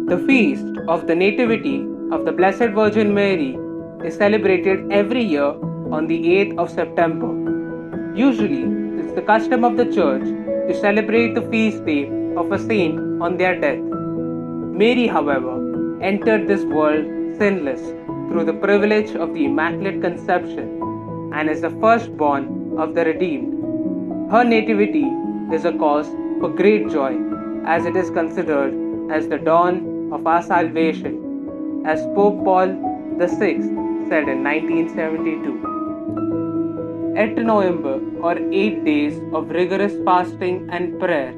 The feast of the Nativity of the Blessed Virgin Mary is celebrated every year on the 8th of September. Usually, it's the custom of the Church to celebrate the feast day of a saint on their death. Mary, however, entered this world sinless through the privilege of the Immaculate Conception and is the firstborn of the redeemed. Her nativity is a cause for great joy as it is considered as the dawn of our salvation, as Pope Paul VI said in 1972. 8 November, or 8 days of rigorous fasting and prayer,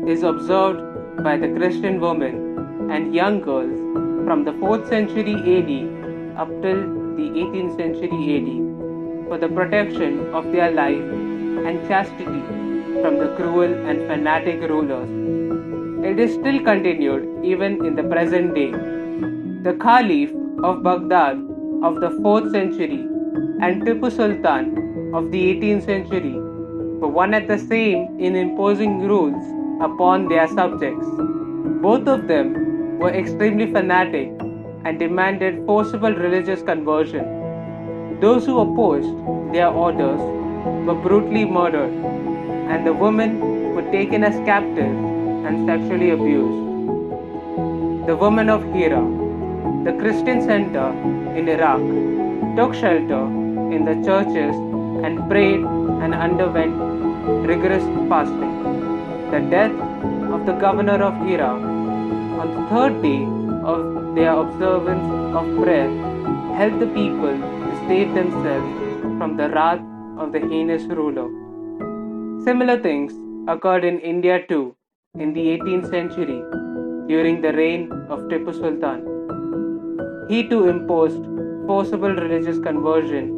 is observed by the Christian women and young girls from the 4th century AD up till the 18th century AD for the protection of their life and chastity from the cruel and fanatic rulers. It is still continued even in the present day. The Caliph of Baghdad of the 4th century and Tipu Sultan of the 18th century were one and the same in imposing rules upon their subjects. Both of them were extremely fanatic and demanded forcible religious conversion. Those who opposed their orders were brutally murdered, and the women were taken as captives and sexually abused. The women of Hira, the Christian center in Iraq, took shelter in the churches and prayed and underwent rigorous fasting. The death of the governor of Hira on the third day of their observance of prayer helped the people to save themselves from the wrath of the heinous ruler. Similar things occurred in India too in the 18th century during the reign of Tipu Sultan. He too imposed forcible religious conversion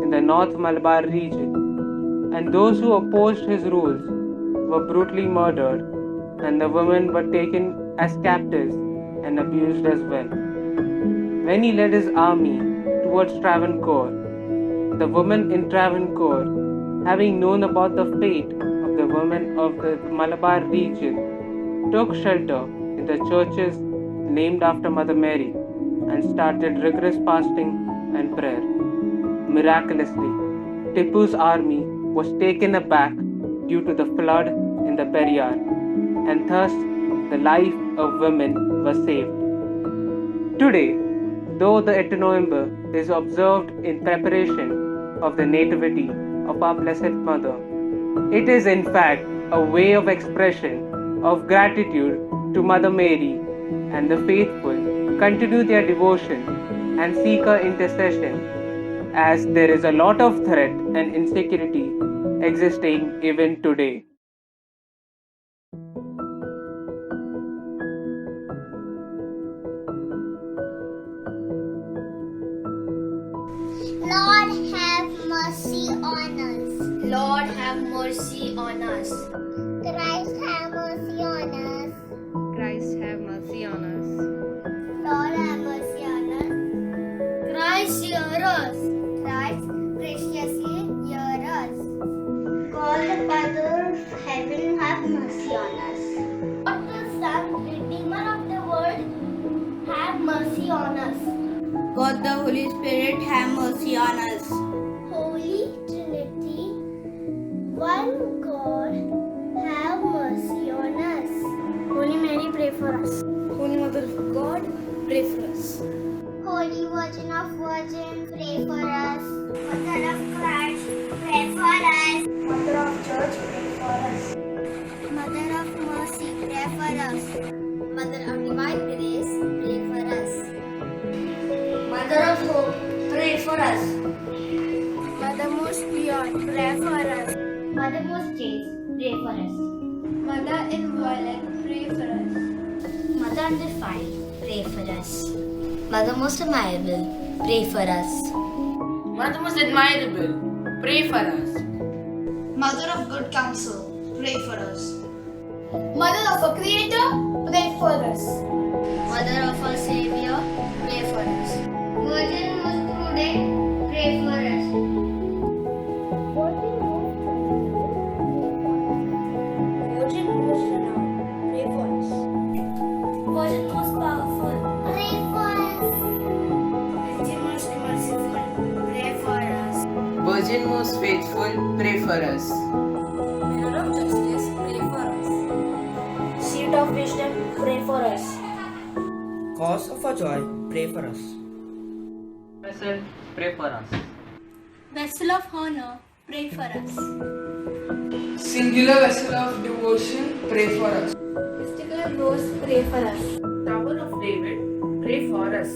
in the North Malabar region, and those who opposed his rules were brutally murdered, and the women were taken as captives and abused as well. When he led his army towards Travancore, the women in Travancore, having known about the fate of the women of the Malabar region, took shelter in the churches named after Mother Mary and started rigorous fasting and prayer. Miraculously, Tipu's army was taken aback due to the flood in the Periyar, and thus the life of women was saved. Today, though the 8th November is observed in preparation of the Nativity of our Blessed Mother, it is in fact a way of expression of gratitude to Mother Mary, and the faithful continue their devotion and seek her intercession, as there is a lot of threat and insecurity existing even today. Lord, have mercy on us. Lord, have mercy on us. Christ, have mercy on us. Christ, have mercy on us. Lord, have mercy on us. Christ, hear us. Christ, graciously hear us. God the Father of heaven, have mercy on us. God the Son, Redeemer of the world, have mercy on us. God the Holy Spirit, have mercy on us. Holy Trinity, one God, have mercy on us. Holy Mary, pray for us. Holy Mother of God, pray for us. Holy Virgin of Virgins, pray for us. Mother of Christ, pray for us. Mother of Church, pray for us. Mother of Mercy, pray for us. Mother of Divine Grace, pray for us. Mother of Hope, pray for us. Mother most pure, pray for us. Mother most chaste, pray for us. Mother inviolate, pray for us. Mother undefiled, pray for us. Mother most admirable, pray for us. Mother most admirable, pray for us. Mother of good counsel, pray for us. Mother of a Creator, pray for us. Mother of our Savior, pray for us. Virgin most prudent, pray for us. Virgin most renowned, pray for us. Virgin most powerful, Virgin most faithful, pray for us. Mirror of justice, pray for us. Seat of wisdom, pray for us. Cause of our joy, pray for us. Vessel, pray for us. Vessel of honor, pray for us. Singular vessel of devotion, pray for us. Mystical rose, pray for us. Tower of David, pray for us.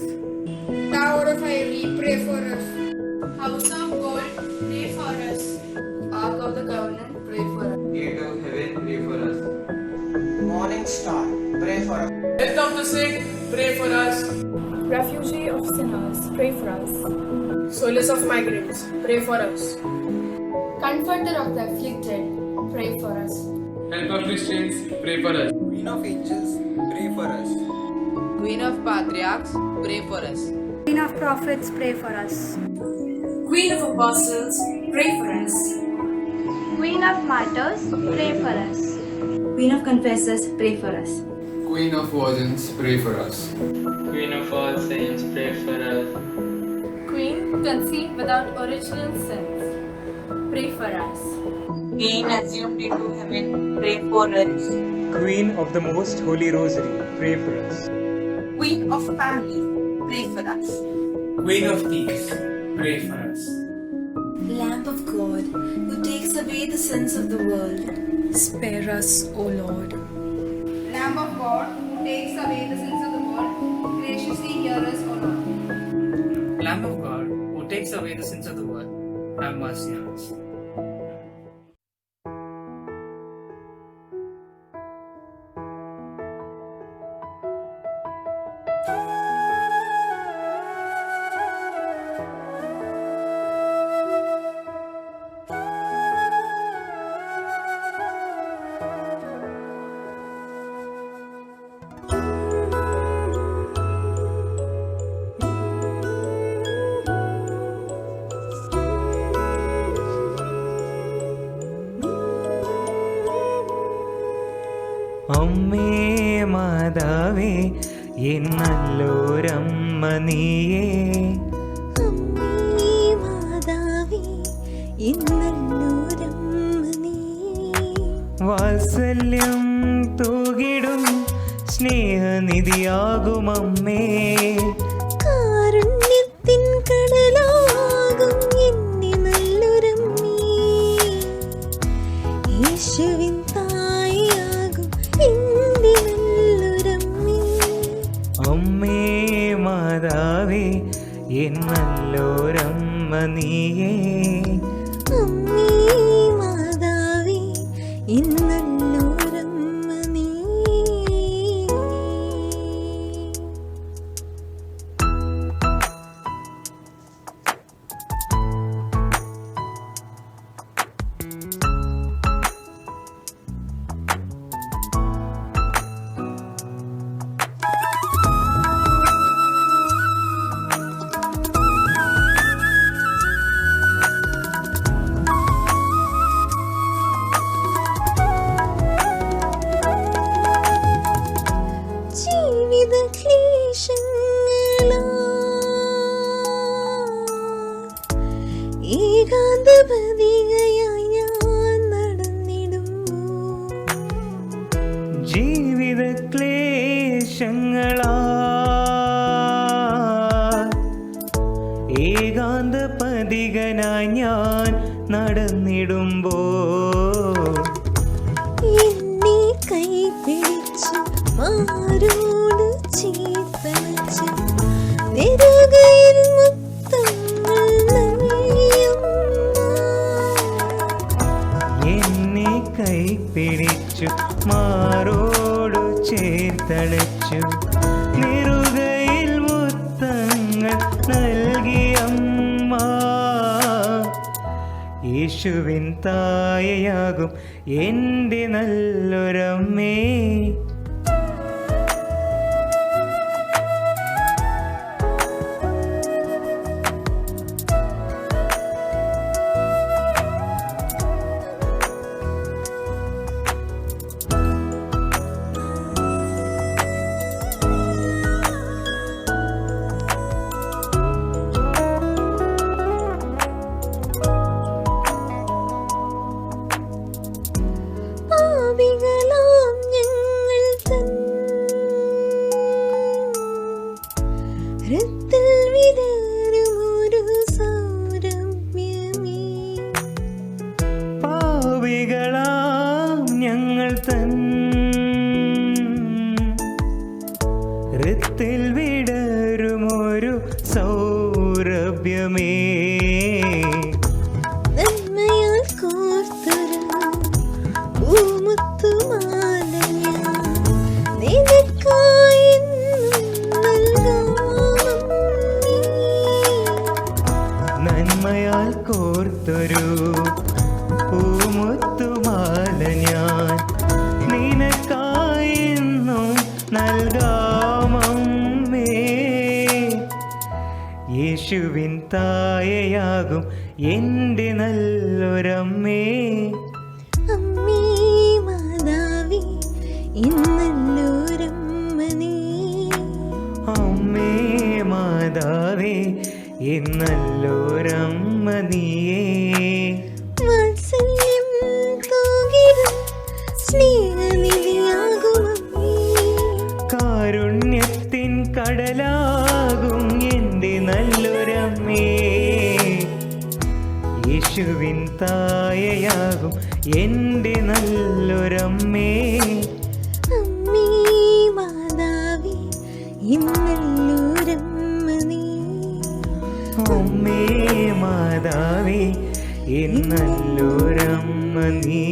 Tower of Ivory, pray for us. House of gold, pray for us. Ark of the covenant, pray for us. Gate of heaven, pray for us. Morning star, pray for us. Health of the sick, pray for us. Refugee of sinners, pray for us. Solace of migrants, pray for us. Comforter of the afflicted, pray for us. Help of Christians, pray for us. Queen of angels, pray for us. Queen of patriarchs, pray for us. Queen of prophets, pray for us. Queen of apostles, pray for us. Queen of martyrs, pray for us. Queen of confessors, pray for us. Queen of virgins, pray for us. Queen of all saints, pray for us. Queen conceived without original sins, pray for us. Queen assumed into heaven, pray for us. Queen of the Most Holy Rosary, pray for us. Queen of family, pray for us. Queen of peace, pray for us. Lamb of God, who takes away the sins of the world, spare us, O Lord. Lamb of God, who takes away the sins of the world, graciously hear us, O Lord. Lamb of God, who takes away the sins of the world, have mercy on us. അമ്മേ മാതാവേ N നല്ലോരമ്മ നീയേ അമ്മേ മാതാവേ, ഇന്നല്ലൂരമ്മ നീ. വാത്സല്യം തൂകിടും സ്നേഹനിധിയാകും അമ്മേ കാരുണ്യത്തിൻ കടലാകും എന്റെ നല്ലൊരമ്മേ. യേശുവിൻ തായാകും എന്റെ നല്ലൊരമ്മേ. അമ്മേ മാതാവേ എൻ നല്ലോരമ്മ നീയേ അമ്മേ മാതാവേ, ഇന്നല്ലൂരമ്മ നീ. ജീവിത ക്ലേശങ്ങളാൽ ഏകാന്തപതികയായി ഞാൻ നടന്നിടുമ്പോൾ ജീവിത ക്ലേശങ്ങളാ ഏകാന്ത പതികനായി ഞാൻ നടന്നിടുമ്പോൾ എന്നെ കൈപിടിച്ച് മാരോട് ചേർത്തണച്ച് നെറുകയിൽ മുത്തങ്ങൾ നൽകിയമ്മ. എന്നെ കൈപിടിച്ചു മാറോടു ചേർത്തണച്ചു നെറുകയിൽ മുത്തങ്ങൾ നൽകിയമ്മ. യേശുവിൻ തായയാകും എൻ്റെ നല്ലൊരമ്മേ. സൗരഭ്യമേ നന്മയാൽ കോർത്തൊരു പൂമുത്തുമാല ഞാൻ നിനക്കായി നന്മയാൽ കോർത്തൊരു പൂമുത്തുമാല ഞാൻ നിനക്കായെന്നും നൽകാമമ്മേ. യേശുവിൻ തായയാകും എൻ്റെ നല്ലൊരമ്മേ. അമ്മേ മാതാവേ ഇന്നല്ലൊരമ്മ നീ. അമ്മേ മാതാവേ എന്നല്ലൊരമ്മ നീയേ. വാത്സല്യം തൂകിടും സ്നേഹനിധിയാകുമമ്മേ. കാരുണ്യത്തിൻ കടലാകും എൻ്റെ നല്ലൊരമ്മേ. യേശുവിൻ തായയാകും എൻ്റെ നല്ലൊരമ്മേ. അമ്മേ മാതാവേ ഇന്നല്ലൊരമ്മ നീ. അമ്മേ മാതാവേ എന്നല്ലൊരമ്മ നീ.